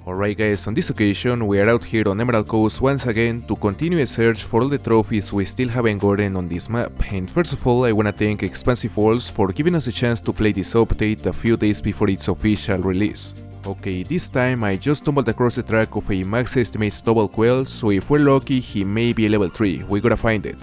Alright guys, on this occasion we are out here on Emerald Coast once again to continue a search for all the trophies we still haven't gotten on this map. And first of all I wanna thank Expansive Walls for giving us a chance to play this update a few days before its official release. Okay, this time I just stumbled across the track of a max estimate stubble quail, so if we're lucky he may be a level 3, we gotta find it.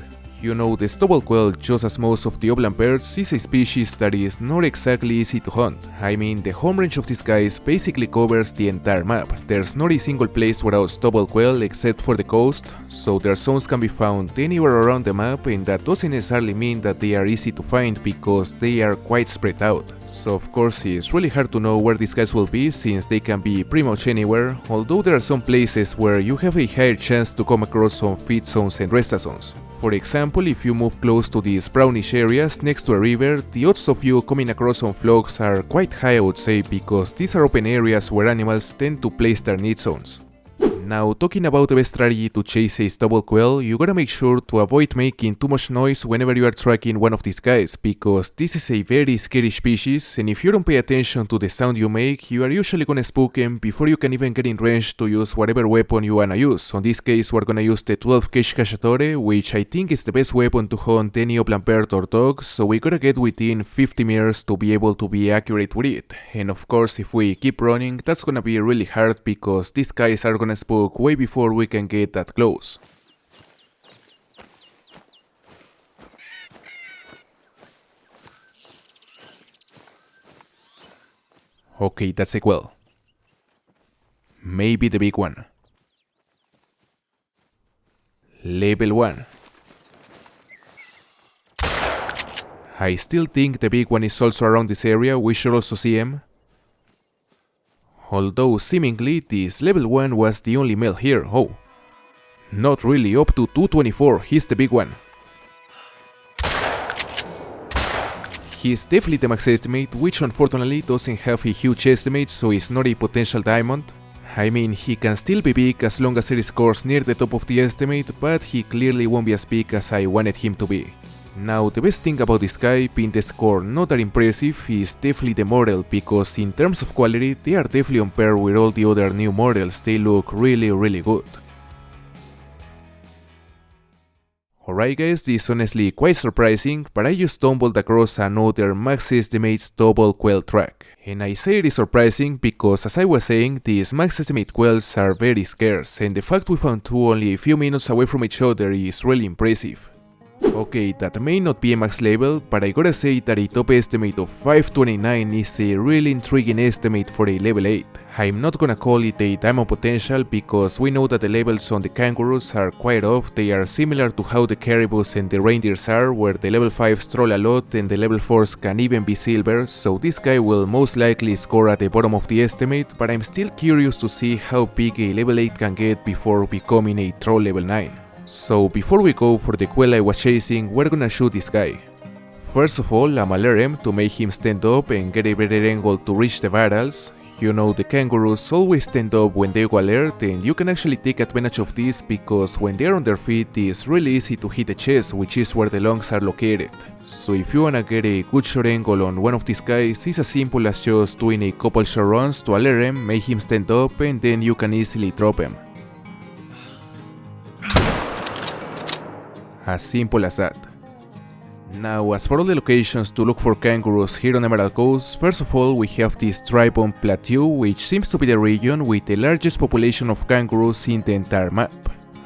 You know, the stubble quail, just as most of the upland birds, is a species that is not exactly easy to hunt. I mean, the home range of these guys basically covers the entire map. There's not a single place without stubble quail except for the coast, so their zones can be found anywhere around the map, and that doesn't necessarily mean that they are easy to find because they are quite spread out. So of course it's really hard to know where these guys will be since they can be pretty much anywhere, although there are some places where you have a higher chance to come across some feed zones and rest zones. For example, if you move close to these brownish areas next to a river, the odds of you coming across some flocks are quite high, I would say, because these are open areas where animals tend to place their need zones. Now, talking about the best strategy to chase a stubble quail, you gotta make sure to avoid making too much noise whenever you are tracking one of these guys, because this is a very scary species, and if you don't pay attention to the sound you make, you are usually gonna spook them before you can even get in range to use whatever weapon you wanna use. On this case, we're gonna use the 12 gauge cacciatore, which I think is the best weapon to hunt any upland bird or dog, so we gotta get within 50 meters to be able to be accurate with it. And of course, if we keep running, that's gonna be really hard because these guys are gonna spook way before we can get that close. Okay, that's a quail. Maybe the big one. Level 1. I still think the big one is also around this area, we should also see him. Although seemingly this level 1 was the only male here. Oh, not really, up to 224, he's the big one. He's definitely the max estimate, which unfortunately doesn't have a huge estimate, so it's not a potential diamond. I mean, he can still be big as long as it scores near the top of the estimate, but he clearly won't be as big as I wanted him to be. Now, the best thing about this guy being the score not that impressive is definitely the model, because in terms of quality they are definitely on par with all the other new models, they look really good. Alright guys, this is honestly quite surprising, but I just stumbled across another max estimate double quail track. And I say it is surprising because, as I was saying, these max estimate quails are very scarce, and the fact we found two only a few minutes away from each other is really impressive. Okay, that may not be a max level, but I gotta say that a top estimate of 529 is a really intriguing estimate for a level 8. I'm not gonna call it a diamond potential because we know that the levels on the kangaroos are quite off. They are similar to how the caribous and the reindeers are, where the level 5s troll a lot and the level 4s can even be silver, so this guy will most likely score at the bottom of the estimate, but I'm still curious to see how big a level 8 can get before becoming a troll level 9. So before we go for the quail I was chasing, we're gonna shoot this guy. First of all, I'm alert him to make him stand up and get a better angle to reach the barrels. You know, the kangaroos always stand up when they go alert, and you can actually take advantage of this because when they're on their feet it's really easy to hit the chest, which is where the lungs are located. So if you wanna get a good shot angle on one of these guys, it's as simple as just doing a couple short runs to alert him, make him stand up, and then you can easily drop him. As simple as that. Now, as for all the locations to look for kangaroos here on Emerald Coast, first of all we have this dry bone plateau, which seems to be the region with the largest population of kangaroos in the entire map.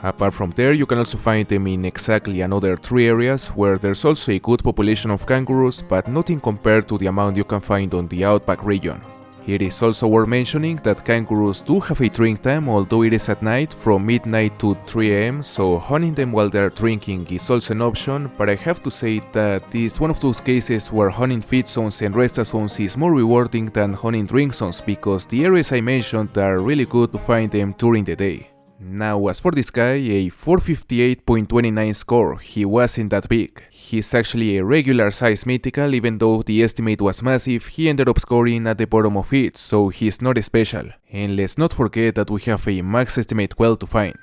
Apart from there, you can also find them in exactly another 3 areas where there's also a good population of kangaroos, but nothing compared to the amount you can find on the outback region. It is also worth mentioning that kangaroos do have a drink time, although it is at night from midnight to 3 AM, so hunting them while they are drinking is also an option, but I have to say that this is one of those cases where hunting feed zones and rest zones is more rewarding than hunting drink zones, because the areas I mentioned are really good to find them during the day. Now, as for this guy, a 458.29 score, he wasn't that big. He's actually a regular size mythical, even though the estimate was massive, he ended up scoring at the bottom of it, so he's not special. And let's not forget that we have a max estimate quail to find.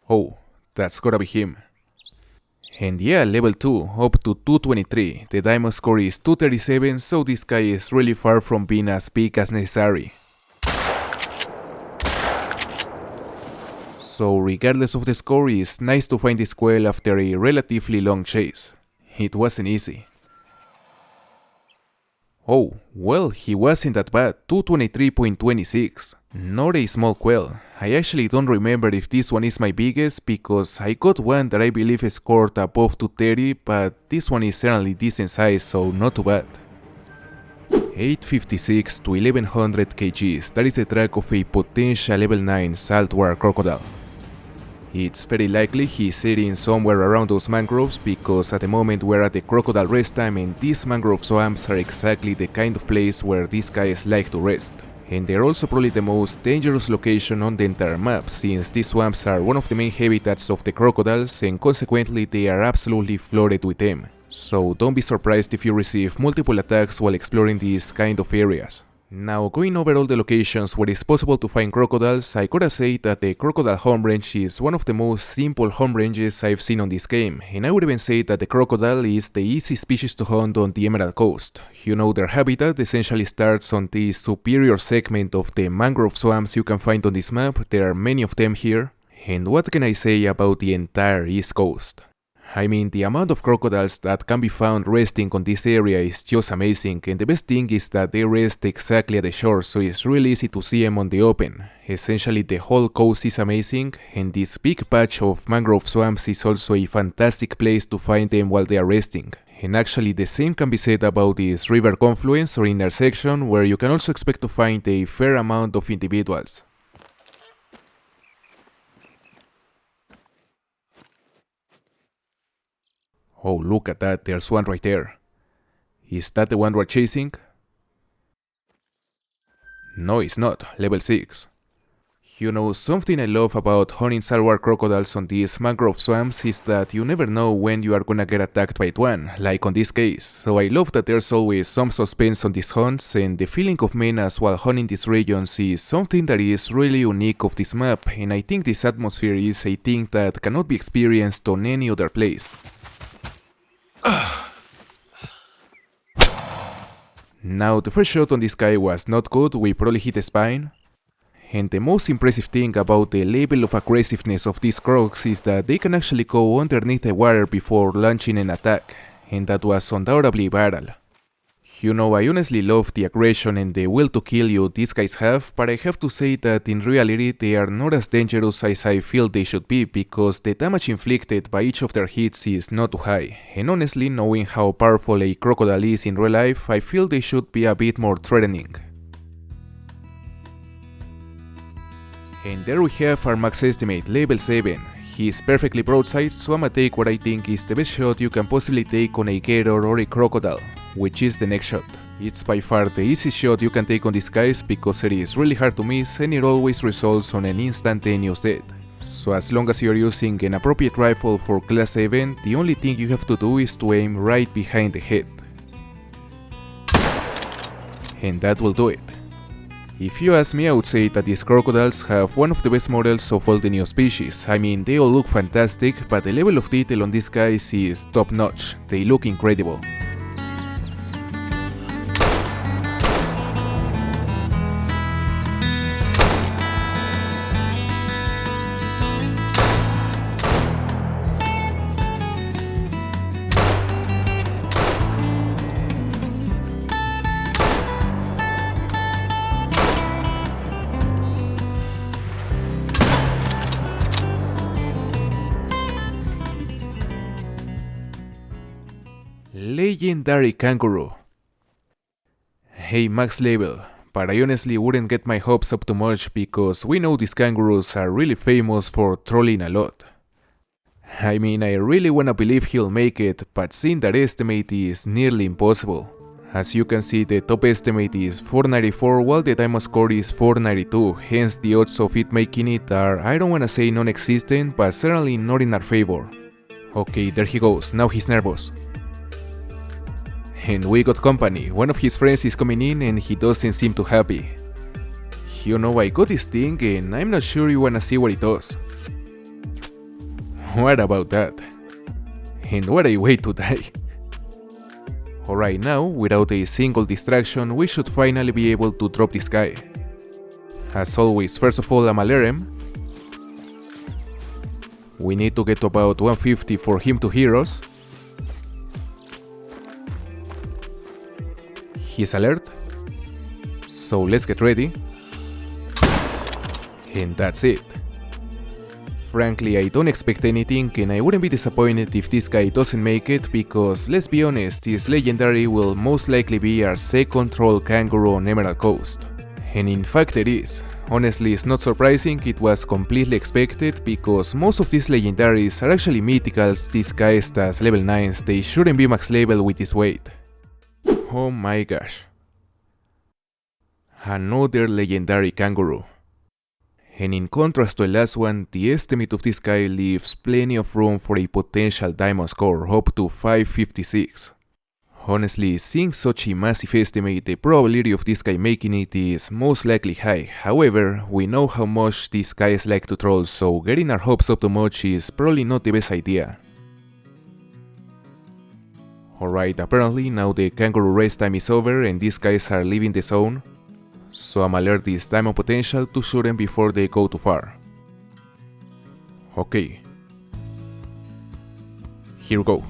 Oh, that's gotta be him. And yeah, level 2, up to 223, the diamond score is 237, so this guy is really far from being as big as necessary. So regardless of the score, it's nice to find this quail after a relatively long chase. It wasn't easy. Oh, well, he wasn't that bad, 223.26. Not a small quail. I actually don't remember if this one is my biggest because I got one that I believe scored above 230, but this one is certainly decent size, so not too bad. 856 to 1100 kgs, that is the track of a potential level 9 saltwater crocodile. It's very likely he's sitting somewhere around those mangroves because at the moment we're at the crocodile rest time and these mangrove swamps are exactly the kind of place where these guys like to rest. And they're also probably the most dangerous location on the entire map since these swamps are one of the main habitats of the crocodiles and consequently they are absolutely flooded with them. So don't be surprised if you receive multiple attacks while exploring these kind of areas. Now, going over all the locations where it's possible to find crocodiles, I gotta say that the crocodile home range is one of the most simple home ranges I've seen on this game, and I would even say that the crocodile is the easy species to hunt on the Emerald Coast. You know, their habitat essentially starts on the superior segment of the mangrove swamps you can find on this map. There are many of them here, and what can I say about the entire East Coast? I mean, the amount of crocodiles that can be found resting on this area is just amazing, and the best thing is that they rest exactly at the shore, so it's really easy to see them on the open. Essentially, the whole coast is amazing, and this big patch of mangrove swamps is also a fantastic place to find them while they are resting. And actually, the same can be said about this river confluence or intersection, where you can also expect to find a fair amount of individuals. Oh, look at that, there's one right there. Is that the one we're chasing? No, it's not, level 6. You know, something I love about hunting saltwater crocodiles on these mangrove swamps is that you never know when you are gonna get attacked by one, like on this case. So I love that there's always some suspense on these hunts, and the feeling of menace while hunting these regions is something that is really unique of this map, and I think this atmosphere is a thing that cannot be experienced on any other place. Now, the first shot on this guy was not good, we probably hit the spine. And the most impressive thing about the level of aggressiveness of these crocs is that they can actually go underneath the water before launching an attack, and that was undoubtedly viral. You know, I honestly love the aggression and the will to kill you these guys have, but I have to say that in reality they are not as dangerous as I feel they should be because the damage inflicted by each of their hits is not too high, and honestly, knowing how powerful a crocodile is in real life, I feel they should be a bit more threatening. And there we have our max estimate, level 7. He's perfectly broadside, so I'ma take what I think is the best shot you can possibly take on a gator or a crocodile, which is the next shot. It's by far the easiest shot you can take on these guys because it is really hard to miss and it always results on an instantaneous death. So as long as you're using an appropriate rifle for class 7, the only thing you have to do is to aim right behind the head. And that will do it. If you ask me, I would say that these crocodiles have one of the best models of all the new species. I mean, they all look fantastic, but the level of detail on these guys is top notch. They look incredible. Legendary kangaroo. Hey, max level, but I honestly wouldn't get my hopes up too much because we know these kangaroos are really famous for trolling a lot. I mean, I really wanna believe he'll make it, but seeing that estimate is nearly impossible. As you can see, the top estimate is 494 while the diamond score is 492, hence the odds of it making it are, I don't wanna say non-existent, but certainly not in our favor. Okay, there he goes, now he's nervous. And we got company, one of his friends is coming in and he doesn't seem too happy. You know, I got this thing and I'm not sure you wanna see what it does. What about that? And what a way to die. Alright, now, without a single distraction, we should finally be able to drop this guy. As always, first of all, I'm alerm. We need to get to about 150 for him to hear us. He's alert. So let's get ready. And that's it. Frankly, I don't expect anything, and I wouldn't be disappointed if this guy doesn't make it, because let's be honest, this legendary will most likely be our second troll kangaroo on Emerald Coast. And in fact it is. Honestly, it's not surprising, it was completely expected, because most of these legendaries are actually mythicals disguised as level 9s, they shouldn't be max level with this weight. Oh my gosh. Another legendary kangaroo. And in contrast to the last one, the estimate of this guy leaves plenty of room for a potential diamond score up to 556. Honestly, seeing such a massive estimate, the probability of this guy making it is most likely high. However, we know how much these guys like to troll, so getting our hopes up too much is probably not the best idea. Alright, apparently now the kangaroo race time is over and these guys are leaving the zone. So I'm alert this diamond potential to shoot them before they go too far. Okay. Here we go.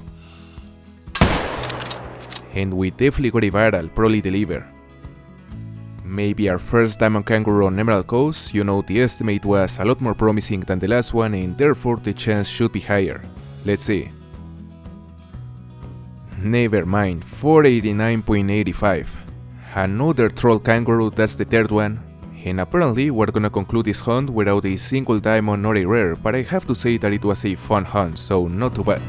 And we definitely got a viral, probably deliver. Maybe our first diamond kangaroo on Emerald Coast, you know, the estimate was a lot more promising than the last one and therefore the chance should be higher. Let's see. Never mind, 489.85. Another troll kangaroo, that's the third one. And apparently we're gonna conclude this hunt without a single diamond or a rare, but I have to say that it was a fun hunt, so not too bad.